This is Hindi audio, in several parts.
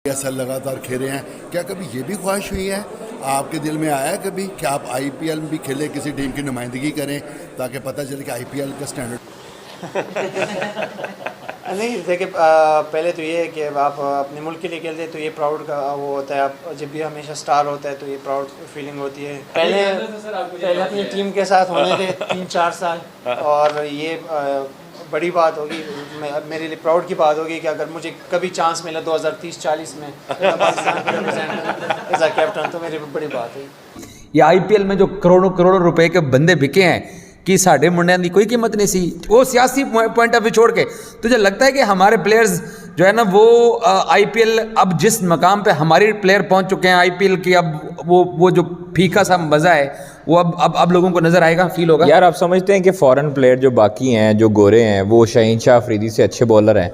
ऐसा लगातार खेले हैं, क्या कभी ये भी ख्वाहिश हुई है आपके दिल में आया है कभी कि आप आईपीएल में भी खेलें, किसी टीम की नुमाइंदगी करें ताकि पता चले कि आईपीएल का स्टैंडर्ड? नहीं देखिए, पहले तो ये है कि आप अपने मुल्क के लिए खेलते हैं तो ये प्राउड का वो होता है। आप जब भी हमेशा स्टार होता है तो ये प्राउड फीलिंग होती है। पहले अपनी टीम के साथ होने थे 3-4 साल, और ये बड़ी बात होगी, मेरे लिए प्राउड की बात होगी कि अगर मुझे कभी चांस मिला 2030-40 में पाकिस्तान को रिप्रेजेंट एज अ कैप्टन, तो मेरी बड़ी बात है। ये आईपीएल में जो करोड़ों करोड़ों रुपए के बंदे बिके हैं कि साढ़े मुंडिया की कोई कीमत नहीं सी, वो सियासी पॉइंट ऑफ व्यू छोड़ के तुझे लगता है कि हमारे प्लेयर्स जो है ना वो आईपीएल अब जिस मकाम पे हमारे प्लेयर पहुंच चुके हैं आईपीएल की, अब वो जो फीका सा मज़ा है वो अब लोगों को नज़र आएगा, फील होगा? यार आप समझते हैं कि फॉरेन प्लेयर जो बाकी हैं, जो गोरे हैं, वो शाहीन शाह अफरीदी से अच्छे बॉलर हैं,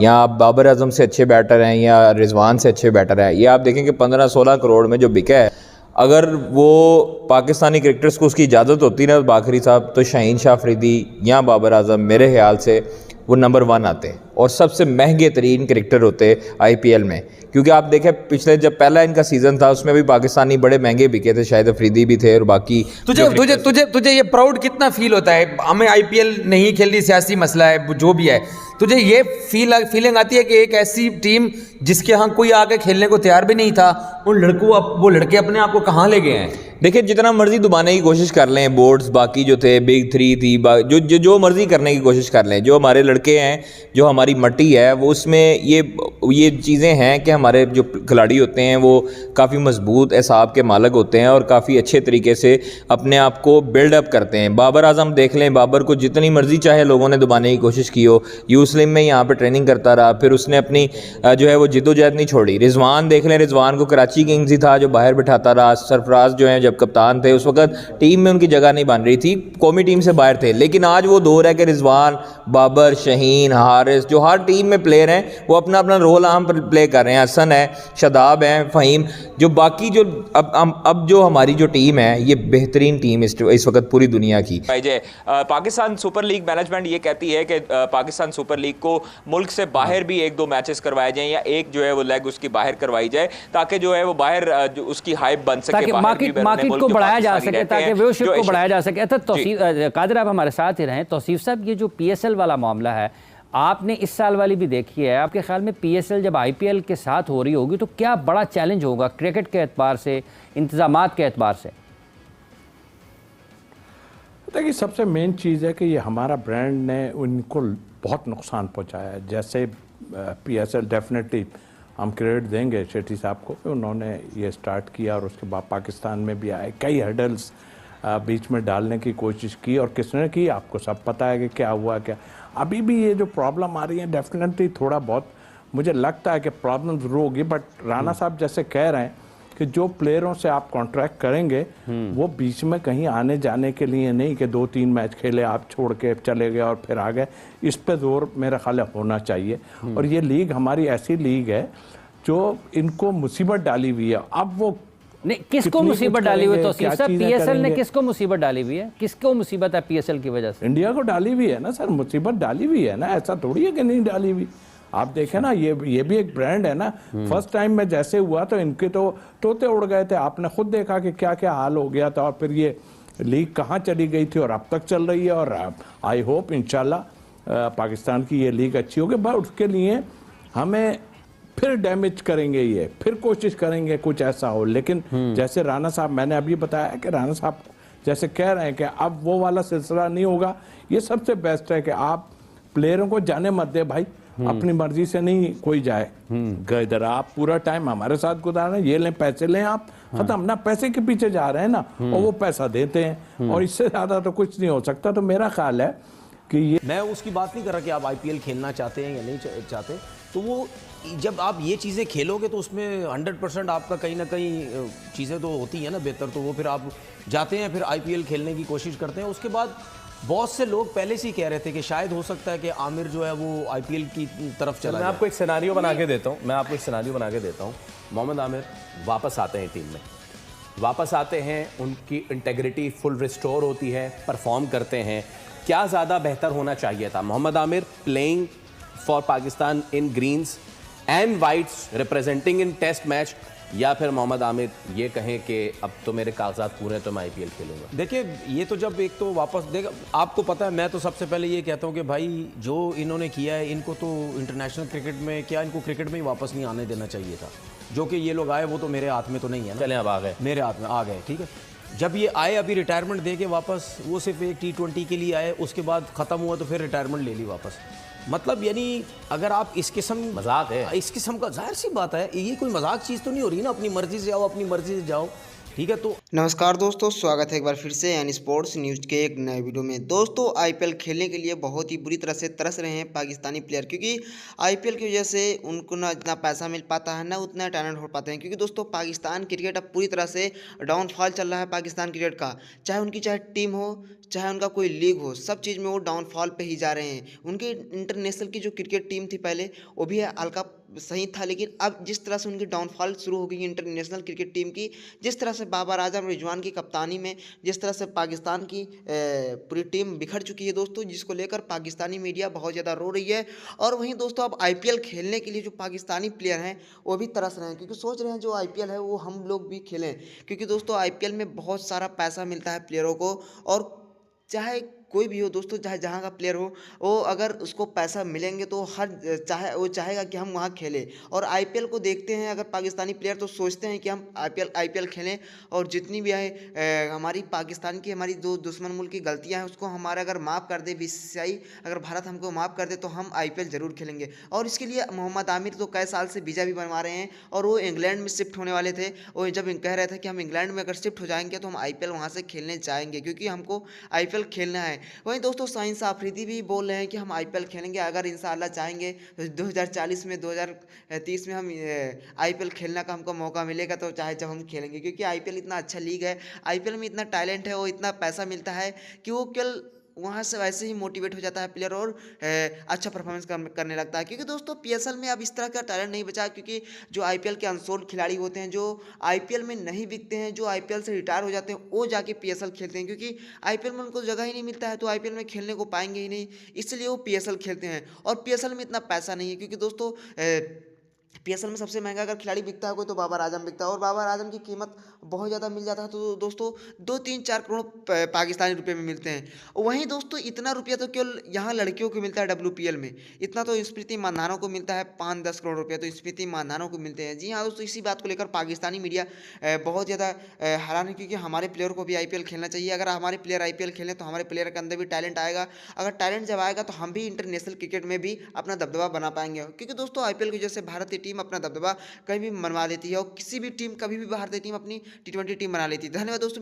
या आप बाबर आजम से अच्छे बैटर हैं, या रिजवान से अच्छे बैटर हैं? ये आप देखें कि 15-16 करोड़ में जो बिका है, अगर वो पाकिस्तानी क्रिकेटर्स को उसकी इजाज़त होती ना बाखरी साहब, तो शाहीन शाह अफरीदी या बाबर आजम मेरे ख्याल से वो नंबर 1 आते और सबसे महंगे तरीन क्रिकेटर होते आईपीएल में। क्योंकि आप देखें पिछले जब पहला इनका सीज़न था उसमें भी पाकिस्तानी बड़े महंगे बिके थे, शायद अफरीदी भी थे और बाकी। तुझे ये प्राउड कितना फील होता है? हमें आईपीएल नहीं खेलनी, सियासी मसला है जो भी है, तुझे ये फीलिंग आती है कि एक ऐसी टीम जिसके यहाँ कोई आके खेलने को तैयार भी नहीं था, वो लड़के अपने आप को कहाँ ले गए हैं? देखिए जितना मर्जी दबाने की कोशिश कर लें, बोर्ड्स बाकी जो थे, बिग 3 थी, जो मर्जी करने की कोशिश कर लें, जो हमारे लड़के हैं, जो हमारी मट्टी है, वो उसमें ये चीज़ें हैं कि हमारे जो खिलाड़ी होते हैं वो काफ़ी मजबूत एसाब के मालक होते हैं और काफ़ी अच्छे तरीके से अपने आप को बिल्डअप करते हैं। बाबर आजम देख लें, बाबर को जितनी मर्जी चाहे लोगों ने दबाने की कोशिश की हो, यूस्लिम में यहाँ पर ट्रेनिंग करता रहा, फिर उसने अपनी जो है वो जिद्दोजहद नहीं छोड़ी। रिजवान देख लें, रिजवान को कराची किंग्स ही था जो बाहर बिठाता रहा। सरफराज जो है जब कप्तान थे उस वक्त टीम में उनकी जगह नहीं बन रही थी, कौमी टीम से बाहर थे, लेकिन आज वो दौर है कि रिजवान, बाबर, शहीन, हारिस, जो हर टीम में प्लेयर हैं वो अपना अपना रोल आम प्ले कर रहे हैं। हसन है, शदाब है, फ़हीम, जो बाकी जो अब जो हमारी जो टीम है ये बेहतरीन टीम इस वक्त पूरी दुनिया की। पाकिस्तान सुपर लीग मैनेजमेंट ये कहती है कि पाकिस्तान सुपर लीग को मुल्क से बाहर भी 1-2 मैचेस करवाए जाएं, या एक जो है वो लेग उसकी बाहर करवाई जाए, ताकि जो है वो बाहर उसकी हाइप बन सके, मार्केट को बढ़ाया जा सके, ताकि व्यूअरशिप को बढ़ाया जा सके। अच्छा कादिर, आप हमारे साथ ही रहें। तौसीफ साहब, ये जो पीएसएल वाला मामला है, आपने इस साल वाली भी देखी है, आपके ख्याल में पीएसएल जब आईपीएल के साथ हो रही होगी तो क्या बड़ा चैलेंज होगा क्रिकेट के एतबार से, इंतजामात के एतबार से? देखिए सबसे मेन चीज़ है कि ये हमारा ब्रांड ने उनको बहुत नुकसान पहुंचाया है। जैसे पीएसएल डेफिनेटली हम क्रेडिट देंगे शेट्टी साहब को कि उन्होंने ये स्टार्ट किया और उसके बाद पाकिस्तान में भी आए, कई हर्डल्स बीच में डालने की कोशिश की, और किसने की आपको सब पता है कि क्या हुआ क्या। अभी भी ये जो प्रॉब्लम आ रही है डेफिनेटली थोड़ा बहुत मुझे लगता है कि प्रॉब्लम ज़रूर होगी, बट राना साहब जैसे कह रहे हैं कि जो प्लेयरों से आप कॉन्ट्रैक्ट करेंगे वो बीच में कहीं आने जाने के लिए नहीं कि 2-3 मैच खेले आप छोड़ के चले गए और फिर आ गए, इस पे जोर मेरा ख्याल होना चाहिए। और ये लीग हमारी ऐसी लीग है जो इनको मुसीबत डाली हुई है। अब वो नहीं, किसको मुसीबत डाली हुई है? तो पीएसएल ने किसको मुसीबत डाली हुई है? किसको मुसीबत है पीएसएल की वजह से? इंडिया को डाली हुई है ना सर, मुसीबत डाली हुई है ना, ऐसा थोड़ी है कि नहीं डाली हुई। आप देखें ना, ये भी एक ब्रांड है ना। फर्स्ट टाइम में जैसे हुआ तो इनके तो तोते उड़ गए थे, आपने खुद देखा कि क्या क्या हाल हो गया था, और फिर ये लीग कहाँ चली गई थी और अब तक चल रही है। और आई होप इंशाल्लाह पाकिस्तान की ये लीग अच्छी होगी, बट उसके लिए हमें फिर डैमेज करेंगे, ये फिर कोशिश करेंगे कुछ ऐसा हो। लेकिन जैसे राना साहब, मैंने अभी बताया कि राना साहब जैसे कह रहे हैं कि अब वो वाला सिलसिला नहीं होगा, ये सबसे बेस्ट है कि आप प्लेयरों को जाने मत दे भाई, अपनी मर्जी से नहीं कोई जाए इधर। आप पूरा टाइम हमारे साथ गुजार रहे हैं, ये लें पैसे लें, आप खत्म ना, पैसे के पीछे जा रहे हैं ना, और वो पैसा देते हैं, और इससे ज्यादा तो कुछ नहीं हो सकता। तो मेरा ख्याल है कि ये, मैं उसकी बात नहीं कर रहा कि आप आईपीएल खेलना चाहते हैं या नहीं चाहते, तो वो जब आप ये चीज़ें खेलोगे तो उसमें 100% आपका कहीं ना कहीं चीज़ें तो होती हैं ना बेहतर, तो वो फिर आप जाते हैं, फिर आईपीएल खेलने की कोशिश करते हैं। उसके बाद बहुत से लोग पहले से ही कह रहे थे कि शायद हो सकता है कि आमिर जो है वो आईपीएल की तरफ चला जाए। मैं आपको एक सिनेरियो बना के देता हूँ, मोहम्मद आमिर वापस आते हैं टीम में, वापस आते हैं, उनकी इंटेग्रिटी फुल रिस्टोर होती है, परफॉर्म करते हैं। क्या ज़्यादा बेहतर होना चाहिए था, Mohammad Aamir playing for Pakistan in greens and whites representing in test match, या फिर मोहम्मद आमिर ये कहें कि अब तो मेरे कागजात पूरे हैं तो मैं IPL खेलूंगा? देखिए, ये तो जब एक तो वापस देख, आपको पता है, मैं तो सबसे पहले ये कहता हूँ कि भाई जो इन्होंने किया है, इनको तो इंटरनेशनल क्रिकेट में क्या, इनको क्रिकेट में ही वापस नहीं आने देना चाहिए था। जो कि ये लोग आए वो तो मेरे हाथ में तो नहीं है ना। चलें अब आ गए, मेरे हाथ में आ गए, ठीक है। जब ये आए अभी रिटायरमेंट दे के वापस, वो सिर्फ एक T20 के लिए आए, उसके बाद ख़त्म हुआ तो फिर रिटायरमेंट ले ली वापस। मतलब यानी अगर आप इस किस्म, मजाक है इस किस्म का, जाहिर सी बात है ये कोई मजाक चीज़ तो नहीं हो रही ना। अपनी मर्जी से आओ, अपनी मर्जी से जाओ, ठीक है। तो नमस्कार दोस्तों, स्वागत है एक बार फिर से एन स्पोर्ट्स न्यूज़ के एक नए वीडियो में। दोस्तों, IPL खेलने के लिए बहुत ही बुरी तरह से तरस रहे हैं पाकिस्तानी प्लेयर, क्योंकि IPL की वजह से उनको ना इतना पैसा मिल पाता है, ना उतना टैलेंट हो पाते हैं। क्योंकि दोस्तों, पाकिस्तान क्रिकेट अब पूरी तरह से डाउनफॉल चल रहा है पाकिस्तान क्रिकेट का। चाहे टीम हो, चाहे उनका कोई लीग हो, सब चीज़ में वो डाउनफॉल पे ही जा रहे हैं। उनकी इंटरनेशनल की जो क्रिकेट टीम थी पहले, वो भी हल्का सही था, लेकिन अब जिस तरह से उनकी डाउनफॉल शुरू हो गई इंटरनेशनल क्रिकेट टीम की, जिस तरह से बाबर आजम रिजवान की कप्तानी में जिस तरह से पाकिस्तान की पूरी टीम बिखर चुकी है दोस्तों, जिसको लेकर पाकिस्तानी मीडिया बहुत ज़्यादा रो रही है। और वहीं दोस्तों, अब IPL खेलने के लिए जो पाकिस्तानी प्लेयर हैं वो भी तरस रहे हैं, क्योंकि सोच रहे हैं जो IPL है वो हम लोग भी खेलें। क्योंकि दोस्तों, IPL में बहुत सारा पैसा मिलता है प्लेयरों को, और चाहे कोई भी हो दोस्तों, चाहे जहाँ का प्लेयर हो, वो अगर उसको पैसा मिलेंगे तो वो चाहेगा कि हम वहाँ खेलें। और IPL को देखते हैं अगर पाकिस्तानी प्लेयर, तो सोचते हैं कि हम IPL खेलें, और जितनी भी है हमारी पाकिस्तान की, हमारी जो दुश्मन मुल्क की गलतियाँ हैं उसको हमारा अगर माफ़ कर दे BCCI, अगर भारत हमको माफ़ कर दे तो हम IPL ज़रूर खेलेंगे। और इसके लिए मोहम्मद आमिर तो कई साल से वीज़ा भी बनवा रहे हैं, और वो इंग्लैंड में शिफ्ट होने वाले थे। वो जब कह रहे थे कि हम इंग्लैंड में अगर शिफ्ट हो जाएंगे तो हम IPL वहाँ से खेलने जाएंगे, क्योंकि हमको IPL खेलना है। वहीं दोस्तों, शाहीन अफरीदी भी बोल रहे हैं कि हम IPL खेलेंगे, अगर इंशाअल्लाह चाहेंगे तो 2040 में, 2030 में हम IPL खेलने का हमको मौका मिलेगा तो चाहे जब हम खेलेंगे। क्योंकि IPL इतना अच्छा लीग है, IPL में इतना टैलेंट है, वो इतना पैसा मिलता है कि वो केवल वहाँ से वैसे ही मोटिवेट हो जाता है प्लेयर, और अच्छा परफॉर्मेंस करने लगता है। क्योंकि दोस्तों, PSL में अब इस तरह का टैलेंट नहीं बचा, क्योंकि जो IPL के अनसोल्ड खिलाड़ी होते हैं, जो IPL में नहीं बिकते हैं, जो IPL से रिटायर हो जाते हैं, वो जाके PSL खेलते हैं। क्योंकि IPL में उनको जगह ही नहीं मिलता है, तो IPL में खेलने को पाएंगे ही नहीं, इसलिए वो PSL खेलते हैं। और PSL में इतना पैसा नहीं है, क्योंकि दोस्तों PSL में सबसे महंगा अगर खिलाड़ी बिकता है कोई, तो बाबर आजम बिकता है, और बाबर आजम की कीमत बहुत ज़्यादा मिल जाता है। तो दोस्तों, 2-3-4 करोड़ पाकिस्तानी रुपए में मिलते हैं। वहीं दोस्तों, इतना रुपया तो केवल यहाँ लड़कियों को मिलता है WPL में, इतना तो स्मृति मानधानों को मिलता है। 5-10 करोड़ रुपये तो स्मृति मानधानों को मिलते हैं। जी हाँ दोस्तों, इसी बात को लेकर पाकिस्तानी मीडिया बहुत ज़्यादा हैरान है, क्योंकि हमारे प्लेयर को भी IPL खेलना चाहिए। अगर हमारे प्लेयर IPL खेलें तो हमारे प्लेयर के अंदर भी टैलेंट आएगा। अगर टैलेंट जब आएगा तो हम भी इंटरनेशनल क्रिकेट में भी अपना दबदबा बना पाएंगे। क्योंकि दोस्तों, IPL की वजह से भारतीय टीम अपना दबदबा कहीं भी मनवा लेती है, और किसी भी टीम, कभी भी भारतीय टीम अपनी T20 टीम बना लेती है। धन्यवाद दोस्तों।